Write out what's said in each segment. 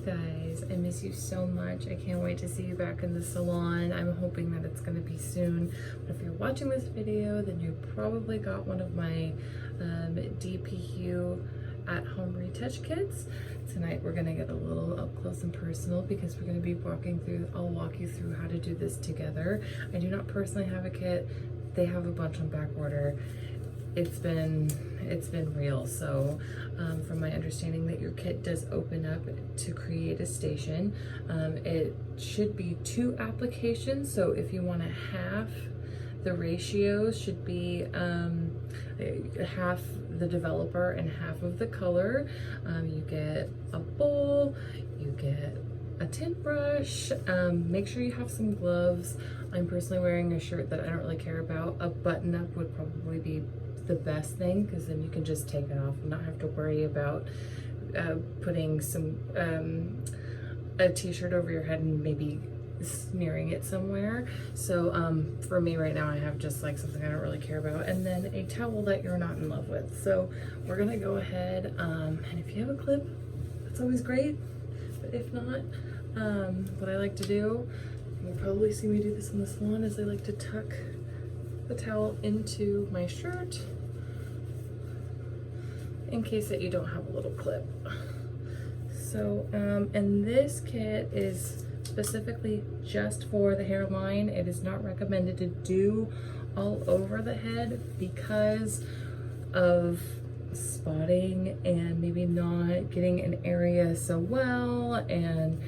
guys, I miss you so much. I can't wait to see you back in the salon. I'm hoping that it's going to be soon. But if you're watching this video, then you probably got one of my DPHUE at-home retouch kits. Tonight we're going to get a little up close and personal because we're going to be walking through, I'll walk you through how to do this together. I do not personally have a kit. They have a bunch on back order. It's been real. So from my understanding that your kit does open up to create a station. It should be 2 applications. So if you want to half, the ratio should be half the developer and half of the color. You get a bowl, you get a tint brush. Make sure you have some gloves. I'm personally wearing a shirt that I don't really care about. A button up would probably be the best thing because then you can just take it off and not have to worry about putting some a t-shirt over your head and maybe smearing it somewhere. So for me right now, I have just like something I don't really care about, and then a towel that you're not in love with. So we're gonna go ahead and if you have a clip, that's always great, but if not, what I like to do, you'll probably see me do this in the salon, is I like to tuck the towel into my shirt in case that you don't have a little clip. So and this kit is specifically just for the hairline. It is not recommended to do all over the head because of spotting and maybe not getting an area so well, and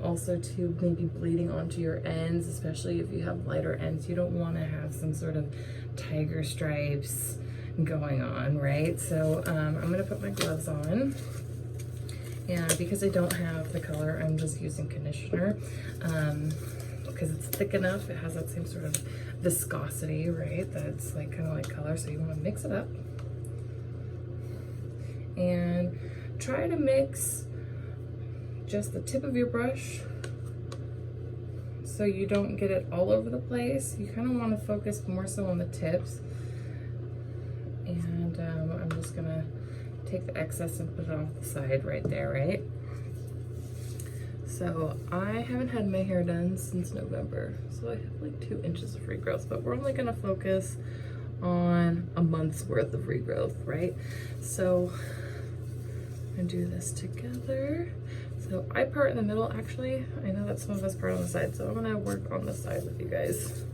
also to maybe bleeding onto your ends, especially if you have lighter ends. You don't want to have some sort of tiger stripes going on, right? So I'm gonna put my gloves on, and because I don't have the color, I'm just using conditioner because it's thick enough. It has that same sort of viscosity, right? That's like kind of like color. So you want to mix it up and try to mix just the tip of your brush so you don't get it all over the place. You kind of want to focus more so on the tips. And I'm just gonna take the excess and put it off the side right there, right? So I haven't had my hair done since November, so I have like 2 inches of regrowth, but we're only gonna focus on a month's worth of regrowth, right? So I'm gonna do this together. So I part in the middle. Actually, I know that some of us part on the side, so I'm gonna work on the side with you guys.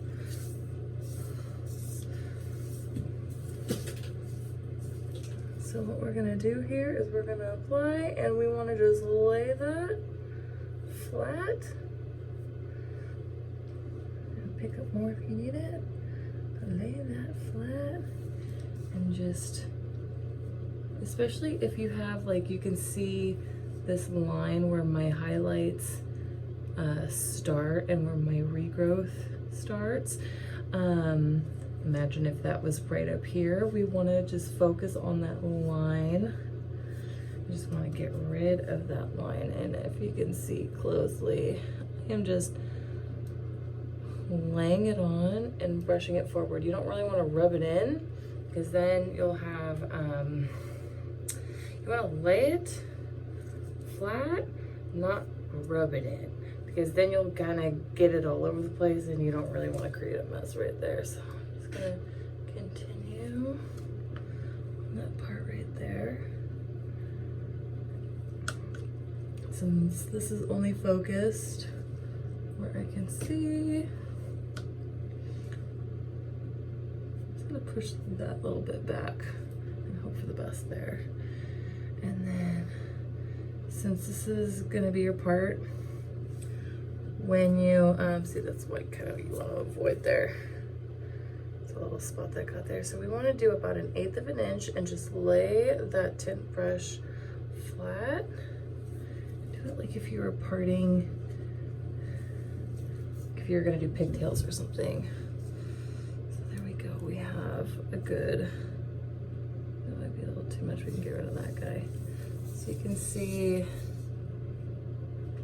So what we're gonna do here is we're gonna apply, and we wanna just lay that flat and pick up more if you need it. Lay that flat and just, especially if you have, like, you can see this line where my highlights start and where my regrowth starts. Imagine if that was right up here. We want to just focus on that line. I just want to get rid of that line, and if you can see closely, I am just laying it on and brushing it forward. You don't really want to rub it in because then you'll have, you want to lay it flat, not rub it in, because then you'll kind of get it all over the place and you don't really want to create a mess right there. So I'm just gonna continue on that part right there. Since this is only focused where I can see, I'm just gonna push that little bit back and hope for the best there. And then, since this is gonna be your part, when you, see, that's what kind of you wanna avoid there. It's a little spot that got there. So we wanna do about 1/8 of an inch and just lay that tint brush flat. Do it like if you were parting, if you were gonna do pigtails or something. So there we go, we have a good, that might be a little too much, we can get rid of that guy. So you can see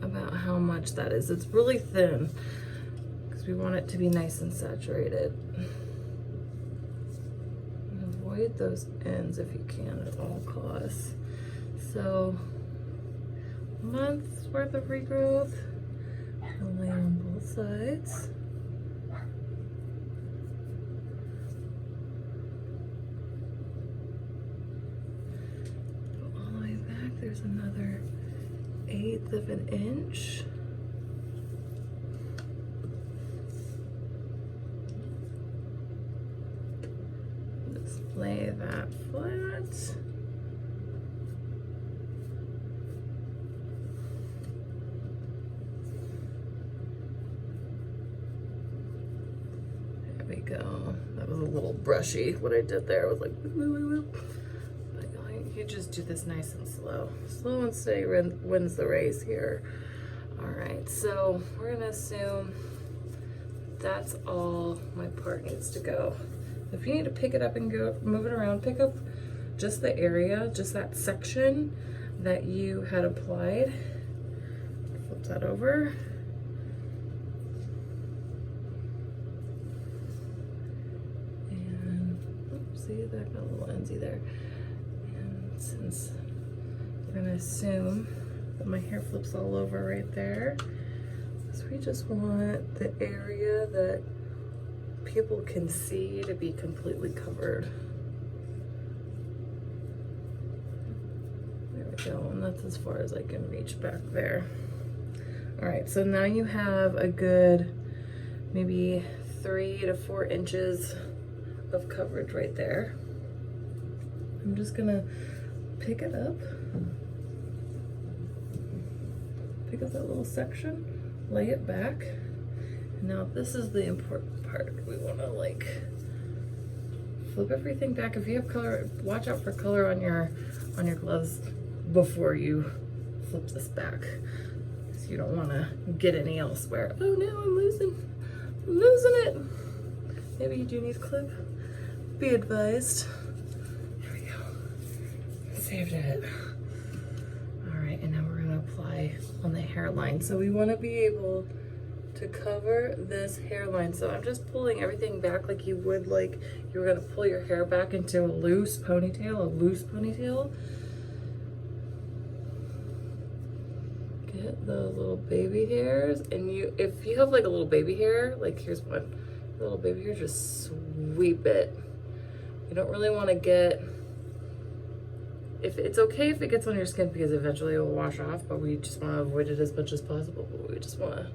about how much that is. It's really thin because we want it to be nice and saturated. And avoid those ends if you can at all costs. So months worth of regrowth. I'll lay on both sides. Go all the way back. There's another 1/8 of an inch. Just lay that flat. There we go. That was a little brushy. What I did there was like, you just do this nice and slow. Slow and steady wins the race here. All right, so we're gonna assume that's all my part needs to go. If you need to pick it up and go move it around, pick up just the area, just that section that you had applied. Flip that over. And oops, see that got a little endsy there. And since we're gonna assume that my hair flips all over right there, so we just want the area that people can see to be completely covered. There we go, and that's as far as I can reach back there. All right, so now you have a good maybe 3 to 4 inches of coverage right there. I'm just gonna pick it up, pick up that little section, lay it back. Now this is the important part. We want to like flip everything back. If you have color, watch out for color on your gloves before you flip this back, because you don't want to get any elsewhere. Oh no, I'm losing it. Maybe you do need a clip. Be advised. There we go. Saved it. All right, and now we're gonna apply on the hairline. So we want to be able to cover this hairline. So I'm just pulling everything back like you would, like you were gonna pull your hair back into a loose ponytail. Get the little baby hairs, and if you have like a little baby hair, like here's one, little baby hair, just sweep it. You don't really want to get, if it's okay if it gets on your skin because eventually it will wash off, but we just want to avoid it as much as possible. But we just want to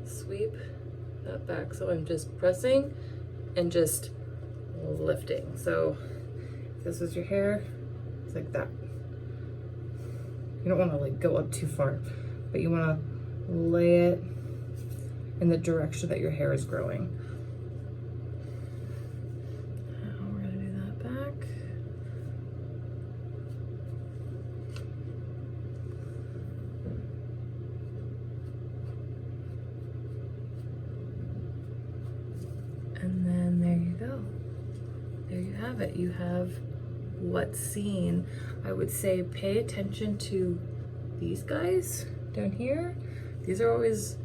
sweep that back. So I'm just pressing and just lifting. So if this is your hair, it's like that. You don't want to like go up too far, but you want to lay it in the direction that your hair is growing. Now we're gonna do that back. And then there you go. There you have it. You have what's seen. I would say pay attention to these guys down here. These are always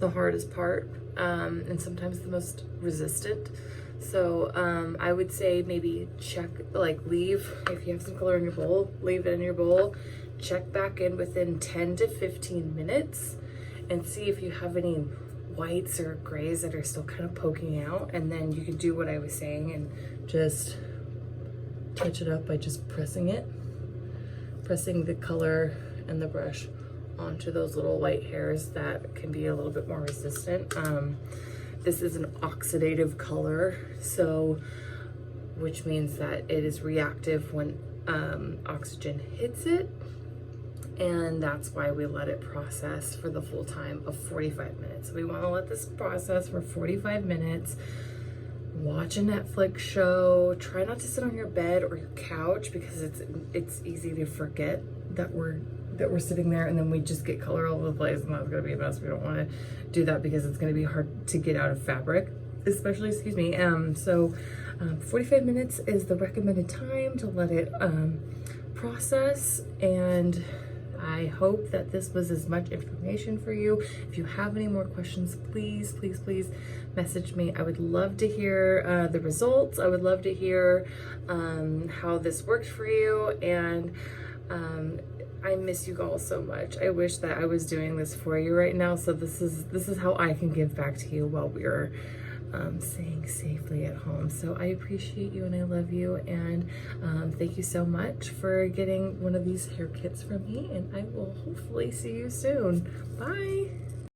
the hardest part, and sometimes the most resistant. So I would say maybe check, like leave, if you have some color in your bowl, leave it in your bowl. Check back in within 10 to 15 minutes and see if you have any whites or grays that are still kind of poking out. And then you can do what I was saying and just touch it up by just pressing the color and the brush onto those little white hairs that can be a little bit more resistant. This is an oxidative color, so which means that it is reactive when oxygen hits it, and that's why we let it process for the full time of 45 minutes. We want to let this process for 45 minutes. Watch a Netflix show. Try not to sit on your bed or your couch, because it's easy to forget that we're sitting there, and then we just get color all over the place, and that's gonna be a mess. We don't want to do that because it's gonna be hard to get out of fabric, especially, excuse me. 45 minutes is the recommended time to let it process, and I hope that this was as much information for you. If you have any more questions, please message me. I would love to hear the results. I would love to hear how this worked for you, and I miss you all so much. I wish that I was doing this for you right now. So this is how I can give back to you while we're staying safely at home. So I appreciate you and I love you, and thank you so much for getting one of these hair kits from me, and I will hopefully see you soon. Bye.